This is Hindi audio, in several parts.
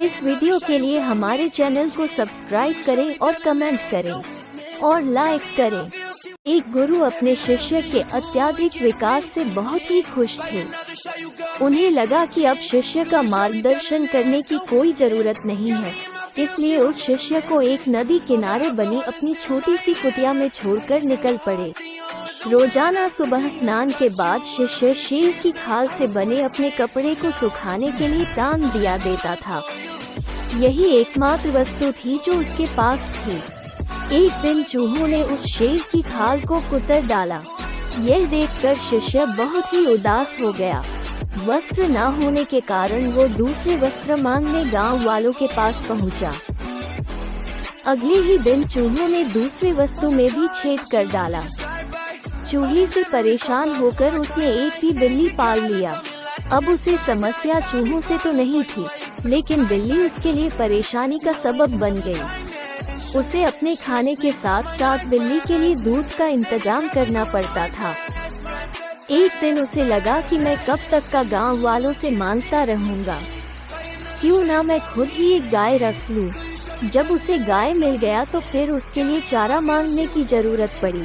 इस वीडियो के लिए हमारे चैनल को सब्सक्राइब करें और कमेंट करें और लाइक करें। एक गुरु अपने शिष्य के अत्यधिक विकास से बहुत ही खुश थे। उन्हें लगा कि अब शिष्य का मार्गदर्शन करने की कोई जरूरत नहीं है, इसलिए उस शिष्य को एक नदी किनारे बनी अपनी छोटी सी कुटिया में छोड़कर निकल पड़े। रोजाना सुबह स्नान के बाद शिष्य शेर की खाल से बने अपने कपड़े को सुखाने के लिए टांग दिया देता था। यही एकमात्र वस्तु थी जो उसके पास थी। एक दिन चूहों ने उस शेर की खाल को कुतर डाला। यह देखकर शिष्य बहुत ही उदास हो गया। वस्त्र न होने के कारण वो दूसरे वस्त्र मांगने गांव वालों के पास पहुंचा। अगले ही दिन चूहों ने दूसरे वस्तु में भी छेद कर डाला। चूहे से परेशान होकर उसने एक भी बिल्ली पाल लिया। अब उसे समस्या चूहों से तो नहीं थी, लेकिन बिल्ली उसके लिए परेशानी का सबब बन गई। उसे अपने खाने के साथ साथ बिल्ली के लिए दूध का इंतजाम करना पड़ता था। एक दिन उसे लगा कि मैं कब तक का गांव वालों से मांगता रहूंगा, क्यों ना मैं खुद ही एक गाय रख लूं। जब उसे गाय मिल गया तो फिर उसके लिए चारा मांगने की जरूरत पड़ी।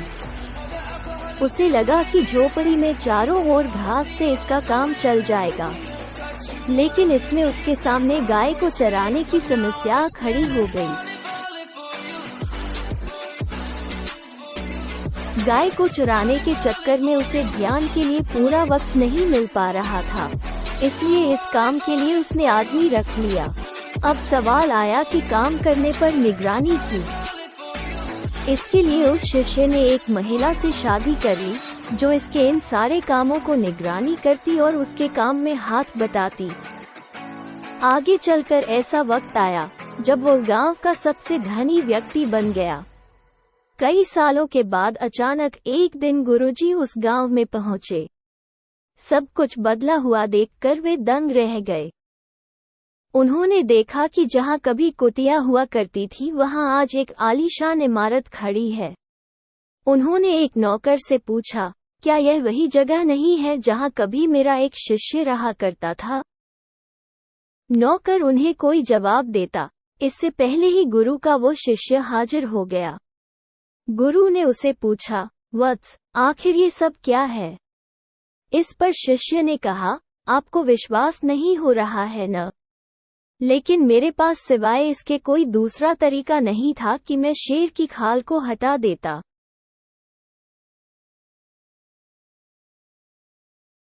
उसे लगा कि झोपड़ी में चारों ओर घास से इसका काम चल जाएगा, लेकिन इसमें उसके सामने गाय को चराने की समस्या खड़ी हो गई। गाय को चुराने के चक्कर में उसे ध्यान के लिए पूरा वक्त नहीं मिल पा रहा था, इसलिए इस काम के लिए उसने आदमी रख लिया। अब सवाल आया कि काम करने पर निगरानी की। इसके लिए उस शिष्य ने एक महिला से शादी कर ली, जो इसके इन सारे कामों को निगरानी करती और उसके काम में हाथ बटाती। आगे चलकर ऐसा वक्त आया जब वो गांव का सबसे धनी व्यक्ति बन गया। कई सालों के बाद अचानक एक दिन गुरुजी उस गांव में पहुंचे। सब कुछ बदला हुआ देखकर वे दंग रह गए। उन्होंने देखा कि जहां कभी कुटिया हुआ करती थी, वहां आज एक आलीशान इमारत खड़ी है। उन्होंने एक नौकर से पूछा, क्या यह वही जगह नहीं है जहां कभी मेरा एक शिष्य रहा करता था? नौकर उन्हें कोई जवाब देता, इससे पहले ही गुरु का वो शिष्य हाजिर हो गया। गुरु ने उसे पूछा, वत्स, आखिर ये सब क्या है? इस पर शिष्य ने कहा, आपको विश्वास नहीं हो रहा है न? लेकिन मेरे पास सिवाय इसके कोई दूसरा तरीका नहीं था कि मैं शेर की खाल को हटा देता।